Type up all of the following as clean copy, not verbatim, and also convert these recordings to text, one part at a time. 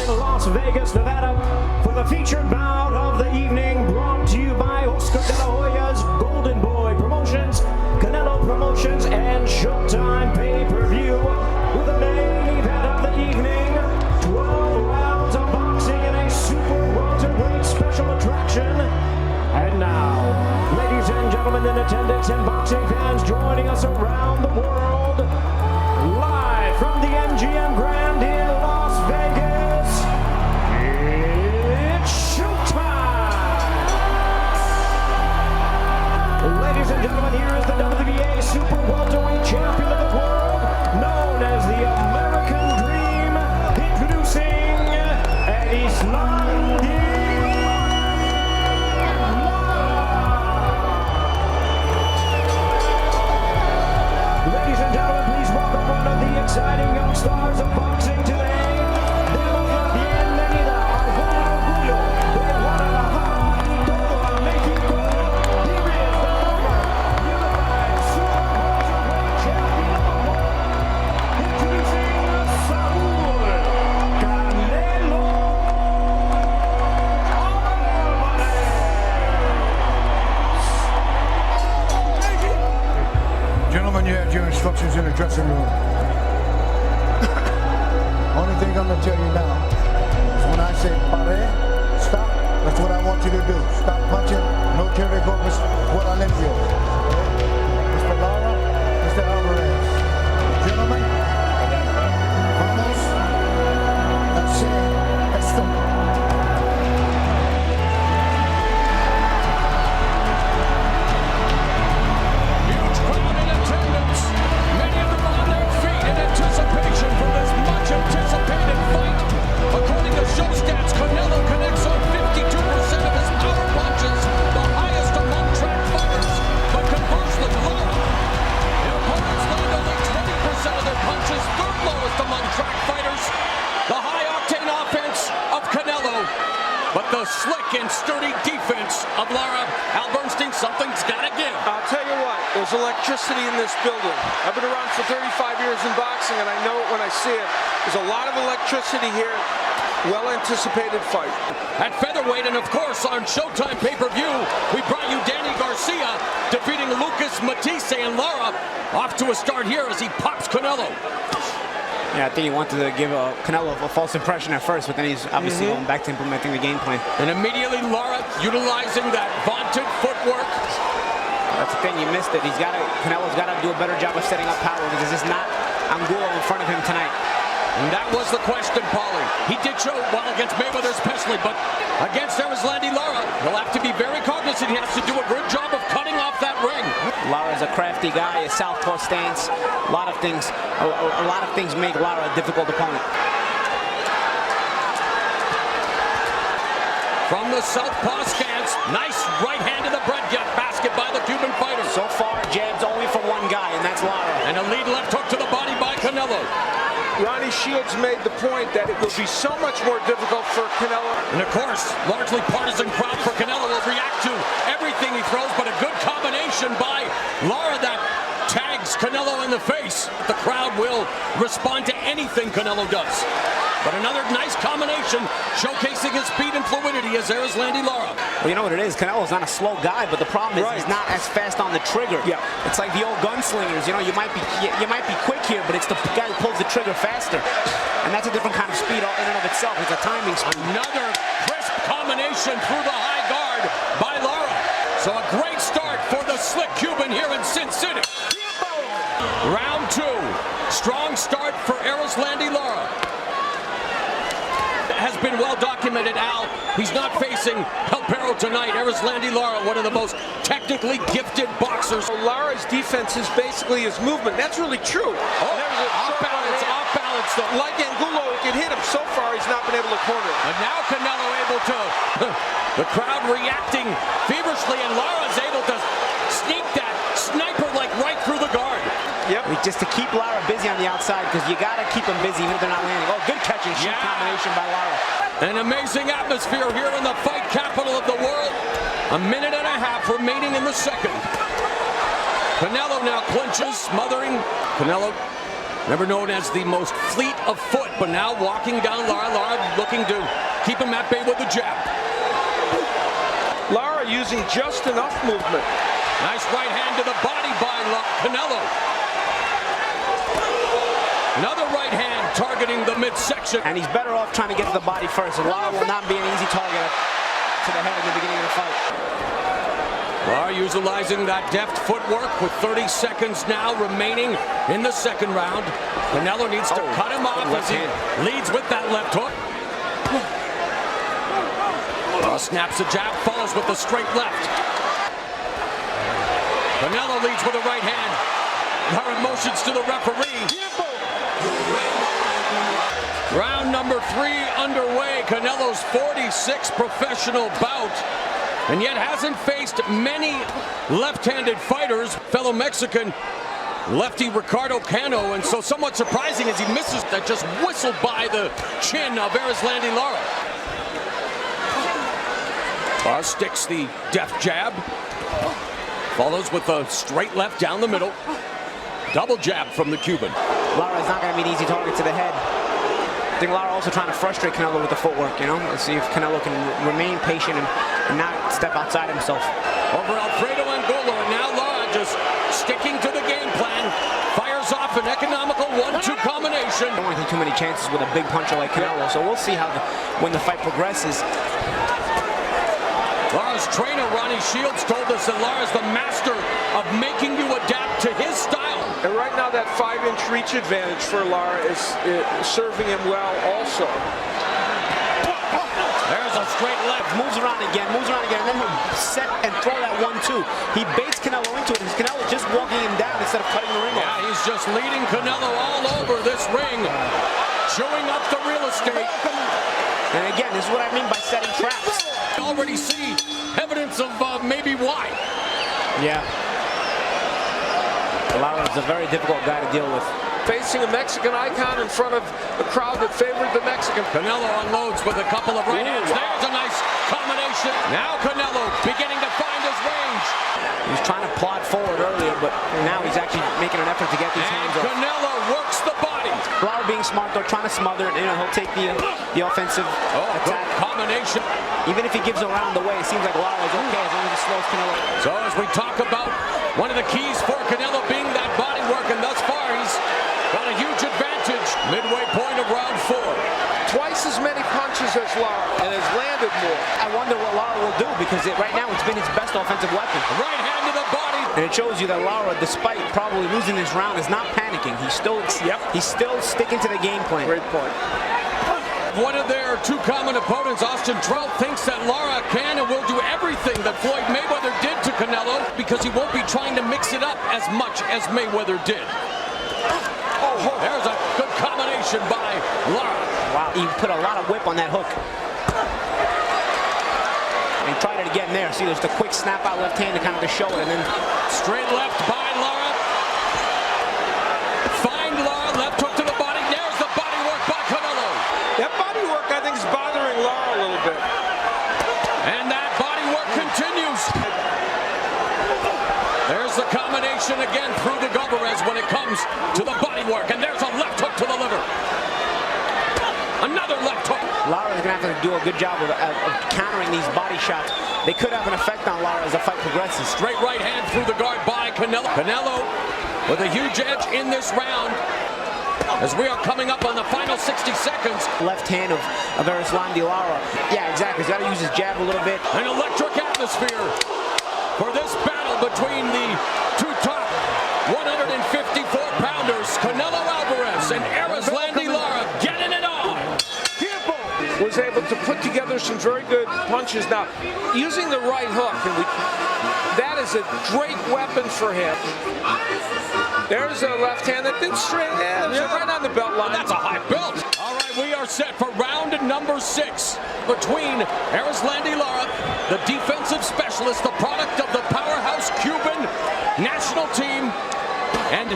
in Las Vegas, Nevada, for the featured bout of the evening, brought to you by Oscar de la Hoya's Golden Boy Promotions, Canelo Promotions, and Showtime Pay-Per-View, with the main event of the evening, 12 rounds of boxing in a super welterweight special attraction. And now, ladies and gentlemen in attendance and boxing fans joining us around the world, live from the MGM Grand in Las Vegas, it's showtime! Ladies and gentlemen, here is the WBA Super Welterweight Champion of the world, known as the American Dream, introducing Erislandy Lara. Ladies and gentlemen, please welcome one of the exciting young stars of boxing today. Bienvenida al orgullo de Guadalajara, todo México. Here is the former unified super welterweight champion of the world, introducing Saúl Canelo Álvarez. Gentlemen, you have your instructions in the dressing room. Only thing I'm going to tell you now is when I say pare, stop, that's what I want you to do. Stop punching, no carry focus, what I let you. Mr. Lara, Mr. Álvarez. Gentlemen, vamos a hacer esto. Huge crowd in attendance. Many of them on their feet in anticipation for this much anticipated fight. According to show stats, Canelo connects on 52% of his power punches, the highest among track fighters. But conversely, Lara, the opponents land only 20% of their punches, third lowest among track fighters. The high-octane offense of Canelo, but the slick and sturdy defense of Lara. Al Bernstein, something's got to give. I'll tell you what, there's electricity in this building. I've been around for 35 years in boxing, and I know it when I see it. There's a lot of electricity here. Well-anticipated fight. At featherweight, and of course on Showtime pay-per-view, we brought you Danny Garcia defeating Lucas Matisse, and Lara off to a start here as he pops Canelo. Yeah, I think he wanted to give Canelo a false impression at first, but then he's obviously going back to implementing the game plan. And immediately Lara utilizing that vaunted footwork. That's the thing, he missed it. Canelo's got to do a better job of setting up power, because there's not Angulo in front of him tonight. And that was the question, Paulie. He did show well against Mayweather especially, but against Erislandy Lara, he'll have to be very cognizant. He has to do a good job of cutting off that ring. Lara's a crafty guy, a southpaw stance. A lot of things make Lara a difficult opponent. From the southpaw stance, nice right hand to the breadbasket by the Cuban fighter. So far, jabs only from one guy, and that's Lara. And a lead left hook to the body by Canelo. Ronnie Shields made the point that it will be so much more difficult for Canelo. And of course, largely partisan crowd for Canelo will react to everything he throws, but a good combination by Lara that tags Canelo in the face. The crowd will respond to anything Canelo does. But another nice combination, showcasing his speed and fluidity as Erislandy Lara. Well, you know what it is? Canelo's not a slow guy, but the problem is he's not as fast on the trigger. Yeah. It's like the old gunslingers. You know, you might be quick here, but it's the guy who pulls the trigger faster. And that's a different kind of speed in and of itself. It's a timing speed. Another crisp combination through the high guard by Lara. So a great start for the slick Cuban here in Sin City. Round two. Strong start for Erislandy Lara. Has been well documented, Al. He's not facing El Perro tonight. Erislandy Lara, one of the most technically gifted boxers. So Lara's defense is basically his movement. That's really true. Off balance though. Like Angulo, he can hit him. So far, he's not been able to corner him. And now Canelo able to, the crowd reacting feverishly, and Lara's able to sneak that sniper like right through the guard. Yep. Just to keep Lara busy on the outside, because you got to keep him busy even if they're not landing. Oh, good catch and shoot combination by Lara. An amazing atmosphere here in the fight capital of the world. A minute and a half remaining in the second. Canelo now clinches, smothering. Canelo Never known as the most fleet of foot, but now walking down Lara. Lara looking to keep him at bay with the jab. Lara using just enough movement. Nice right hand to the body by Canelo. Another right hand targeting the midsection. And he's better off trying to get to the body first. And Lara will not be an easy target to the head in the beginning of the fight. Lara utilizing that deft footwork with 30 seconds now remaining in the second round. Canelo needs to cut him off as he leads with that left hook. Lara snaps a jab, follows with the straight left. Canelo leads with a right hand. Lara motions to the referee. Round number 3 underway. Canelo's 46th professional bout, and yet hasn't faced many left-handed fighters. Fellow Mexican lefty Ricardo Cano, and so somewhat surprising as he misses that just whistled by the chin of Erislandy Lara. Lara sticks the deft jab, follows with a straight left down the middle. Double jab from the Cuban. Lara is not going to be an easy target to the head. I think Lara also trying to frustrate Canelo with the footwork, you know? Let's see if Canelo can remain patient and not step outside himself. Over Alfredo Angulo, and now Lara just sticking to the game plan. Fires off an economical 1-2 combination. I don't want to take too many chances with a big puncher like Canelo, so we'll see how when the fight progresses. Lara's trainer, Ronnie Shields, told us that Lara's the master of making you adapt to his style. And right now that 5-inch reach advantage for Lara is serving him well also. There's a straight left. Moves around again, and then he'll set and throw that 1-2. He baits Canelo into it, and Canelo just walking him down instead of cutting the ring off. Yeah, he's just leading Canelo all over this ring, chewing up the real estate. And again, this is what I mean by setting traps. Already see evidence of maybe why. Yeah. Lara is a very difficult guy to deal with. Facing a Mexican icon in front of a crowd that favored the Mexican. Canelo unloads with a couple of right hands. There's a nice combination. Now Canelo beginning to find his range. He was trying to plod forward earlier, but now he's actually making an effort to get these hands off. Canelo works the body. Lara being smart, though, trying to smother it. You know, he'll take the offensive attack. Combination. Even if he gives around the way, it seems like Lara is okay as long as he slows Canelo. So as we talk about one of the keys for Canelo being that body work, and thus far he's got a huge advantage. Midway point of round 4. Twice as many punches as Lara and has landed more. I wonder what Lara will do, because right now it's been his best offensive weapon. Right hand to the body. And it shows you that Lara, despite probably losing this round, is not panicking. He's still sticking to the game plan. Great point. One of their 2 common opponents, Austin Trout, thinks that Lara can and will do everything that Floyd Mayweather did to Canelo, because he won't be trying to mix it up as much as Mayweather did. There's a good combination by Lara. Wow, he put a lot of whip on that hook. And he tried it again there. See, there's the quick snap out left hand to kind of to show it, and then straight left by Lara. Find Lara, left hook to the body. There's the body work by Canelo. That body work, I think, is bothering Lara a little bit. And that body work continues. There's the combination again through the Alvarez when it comes to the body work. And there's a left hook to the liver. Another left hook. Lara's going to have to do a good job of countering these body shots. They could have an effect on Lara as the fight progresses. Straight right hand through the guard by Canelo. Canelo with a huge edge in this round as we are coming up on the final 60 seconds. Left hand of Erislandy Lara. Yeah, exactly. He's got to use his jab a little bit. An electric atmosphere for this battle between the 2 top 154-pounders, Canelo Álvarez and Erislandy Lara, getting it on. Was able to put together some very good punches. Now, using the right hook, and that is a great weapon for him. There's a left hand that didn't straight, right on the belt line. That's a high belt. All right, we are set for round number 6 between Erislandy Lara, the defensive specialist, the product of the powerhouse Cuban national team, and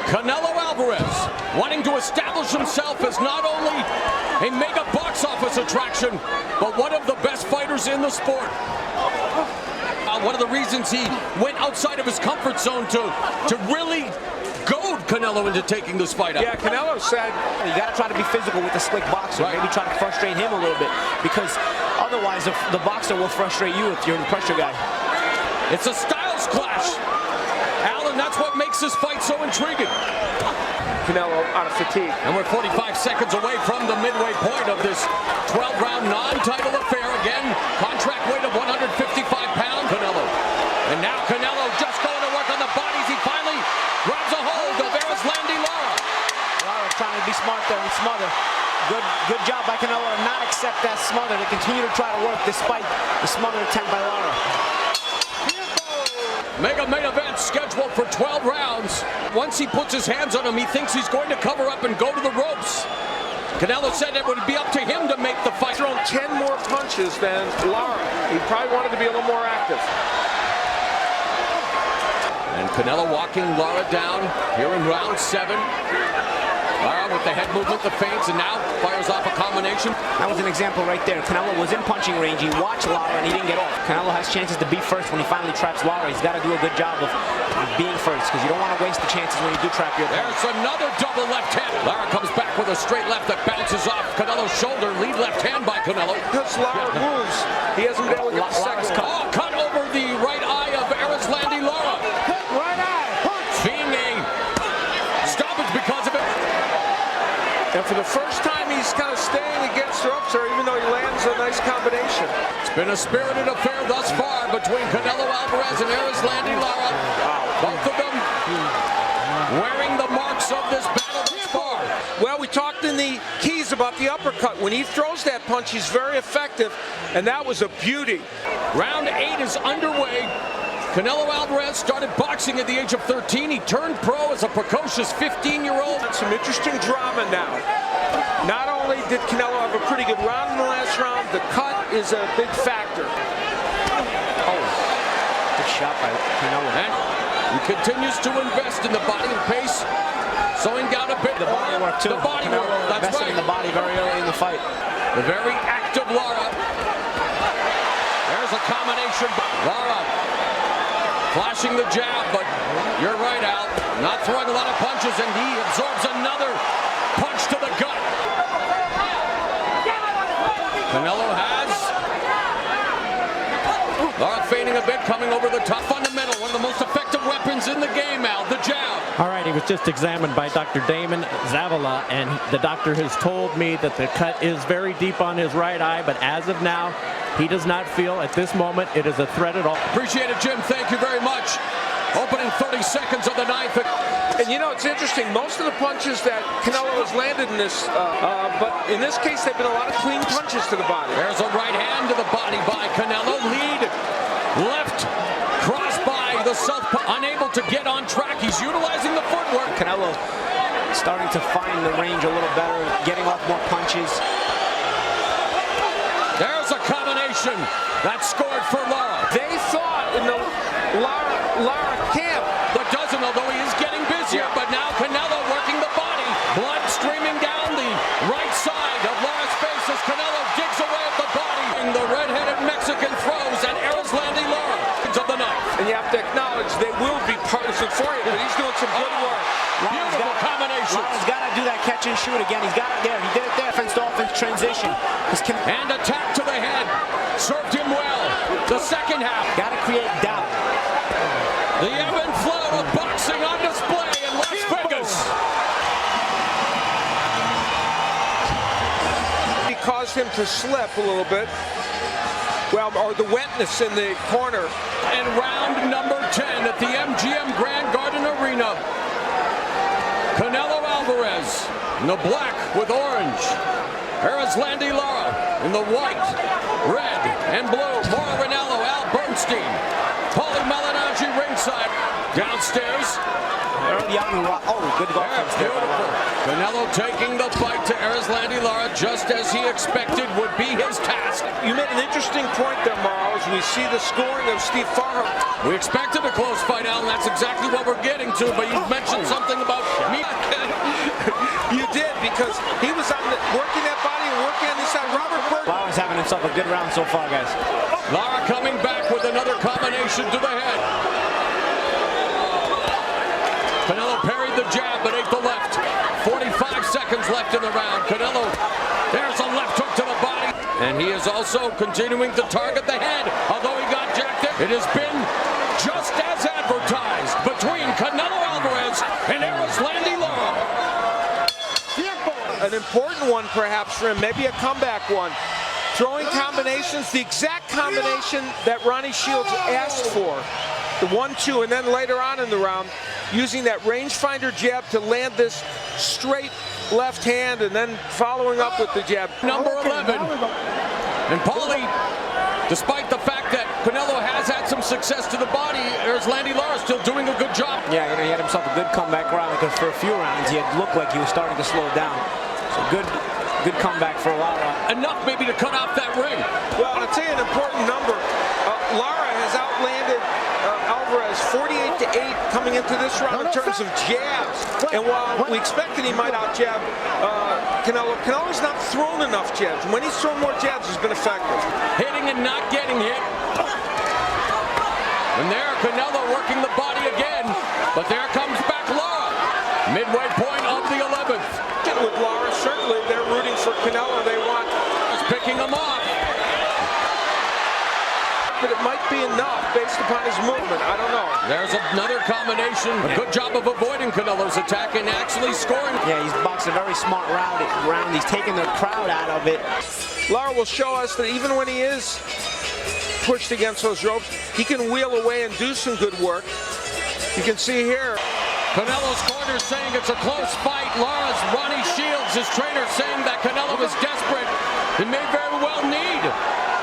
Canelo Álvarez, wanting to establish himself as not only a mega box office attraction, but one of the best fighters in the sport. One of the reasons he went outside of his comfort zone to really go Canelo into taking this fight out. Yeah, Canelo said, you got to try to be physical with the slick boxer. Right. Maybe try to frustrate him a little bit, because otherwise the boxer will frustrate you if you're the pressure guy. It's a styles clash. Alan, that's what makes this fight so intriguing. Canelo out of fatigue. And we're 45 seconds away from the midway point of this 12-round non-title affair. Again, contract weight of 155 pounds. Canelo. And now Canelo just going to work on the bodies. He finally grabs a hold of Erislandy Lara. Lara trying to be smart there and smother. Good job by Canelo to not accept that smother, to continue to try to work despite the smother attempt by Lara. Mega main event scheduled for 12 rounds. Once he puts his hands on him, he thinks he's going to cover up and go to the ropes. Canelo said it would be up to him to make the fight. Thrown 10 more punches than Lara. He probably wanted to be a little more active. And Canelo walking Lara down here in round 7. Lara with the head movement, the feints, and now fires off a combination. That was an example right there. Canelo was in punching range. He watched Lara and he didn't get off. Canelo has chances to be first when he finally traps Lara. He's got to do a good job of being first, because you don't want to waste the chances when you do trap your opponent. There's another double left hand. Lara comes back with a straight left that bounces off Canelo's shoulder. Lead left hand by Canelo. Because Lara moves, he hasn't been able to get the second one. Oh, cut over the right eye of Erislandy Lara. Right eye, punch. Being a stoppage because of it. And for the first time, he's kind of staying against the ropes there, even though he lands a nice combination. It's been a spirited affair thus far between Canelo Álvarez and Erislandy Lara. Both of them wearing the marks of this battle thus far. Well, we talked in the keys about the uppercut. When he throws that punch, he's very effective, and that was a beauty. Round 8 is underway. Canelo Álvarez started boxing at the age of 13. He turned pro as a precocious 15-year-old. Some interesting drama now. Not only did Canelo have a pretty good round in the last round, the cut is a big factor. Oh, good shot by Canelo. And he continues to invest in the body and pace, slowing down a bit. The body work too. The body Canelo work, that's invested right. in the body very early in the fight. The very active Lara. There's a combination. Lara flashing the jab, but you're right, Al. Not throwing a lot of punches, and he absorbs another punch to the gut. Canelo has. Lara feigning a bit, coming over the top. Fundamental, one of the most effective weapons in the game, Al, the jab. All right, he was just examined by Dr. Damon Zavala, and the doctor has told me that the cut is very deep on his right eye, but as of now, he does not feel at this moment it is a threat at all. Appreciate it, Jim. Thank you very much. Opening 30 seconds of the 9th. And you know, it's interesting. Most of the punches that Canelo has landed in this, but in this case, they've been a lot of clean punches to the body. There's a right hand to the body by Canelo. Lead left cross by the southpaw. Unable to get on track. He's utilizing the footwork. Canelo starting to find the range a little better, getting off more punches. There's a combination that scored for Lara. They thought in the Lara camp But doesn't, although he is getting busier. Yeah. But now Canelo working the body. Blood streaming down the right side of Lara's face as Canelo digs away at the body. And the red-headed Mexican throws at Erislandy Lara of the 9th. and you have to acknowledge they will be partisan for you, but he's doing some good work. Beautiful combination. Lara's got to do that catch and shoot again. He's got it there. He did it there. Offense to offense transition. And attack to the head. Served him well. The second half. Got to create doubt. The ebb and flow of boxing on display in Las Vegas. He caused him to slip a little bit. Well, or the wetness in the corner. And round number 10 at the MGM Grand Garden Arena. Canelo Álvarez in the black with orange. Erislandy Lara in the white, red, and blue. Mauro Ranallo, Al Bernstein, Paulie Malignaggi ringside. Downstairs. Early on, good offense there. Beautiful. Canelo taking the fight to Erislandy Lara just as he expected would be his task. You made an interesting point there, Mauro, as we see the scoring of Steve Farham. We expected a close fight, Al, and that's exactly what we're getting to, but you mentioned something about me. You did, because he was on working that body and working on this side. Robert Burton. Lara's having himself a good round so far, guys. Lara coming back with another combination to the head. Canelo parried the jab, Álvarez also continuing to target the head, although he got jacked in. It has been just as advertised between Canelo Álvarez and Erislandy Lara. An important one perhaps for him, maybe a comeback one. Throwing combinations, the exact combination that Ronnie Shields asked for. The 1-2, and then later on in the round, using that rangefinder jab to land this straight left hand, and then following up with the jab. Number 11. And Paulie, despite the fact that Canelo has had some success to the body, Erislandy Lara still doing a good job. Yeah, he had himself a good comeback round because for a few rounds he had looked like he was starting to slow down. So good comeback for Lara. Enough maybe to cut off that ring. Well, I'd say an important number. Lara has outlanded Álvarez 48-8 coming into this round in terms of jabs. And while we expected he might out-jab Canelo's not thrown enough jabs. When he's thrown more jabs, he's been effective. Hitting and not getting hit. And there, Canelo working the body again. But there comes back Lara. Midway point of the 11th. With Lara, certainly they're rooting for Canelo. They want picking him off. But it might be enough based upon his movement. I don't know. There's another combination. A good job of avoiding Canelo's attack and actually scoring. Yeah, he's boxed a very smart round. He's taking the crowd out of it. Lara will show us that even when he is pushed against those ropes, he can wheel away and do some good work. You can see here. Canelo's corner saying it's a close fight. Lara's Ronnie Shields, his trainer, saying that Canelo is desperate. He may very well need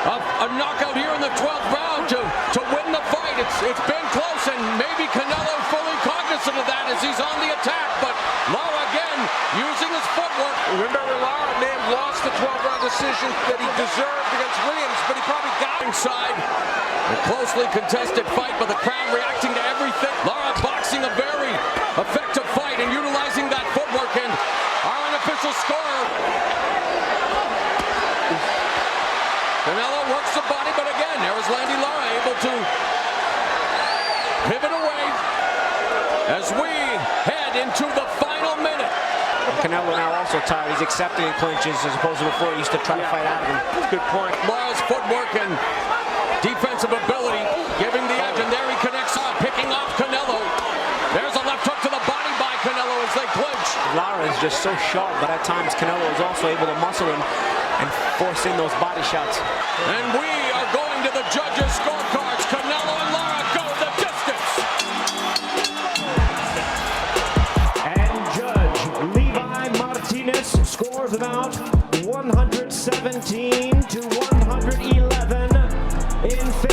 a knockout here in the 12th round to win the fight. It's been close, and maybe Canelo fully cognizant of that as he's on the attack. But Lara again using his footwork. Remember, Lara may have lost the 12-round decision that he deserved against Williams, but he probably got inside. A closely contested fight, but the crowd reacting to everything. Lara boxing a very effective fight and utilizing that footwork, and our unofficial scorer. Canelo works the body, but again, Erislandy Lara able to pivot away as we head into the final minute. Canelo now also tired. He's accepting clinches as opposed to before he used to try to fight out of him. Good point. Lara's footwork and defensive ability giving the edge, and there he connects up, picking off Canelo. There's a left hook to the body by Canelo as they clinch. Lara is just so sharp, but at times Canelo is also able to muscle him and force in those body shots. And we are going to the judges' scorecards. Canelo and Lara go the distance. And Judge Levi Martinez scores about 117 to 111 in favor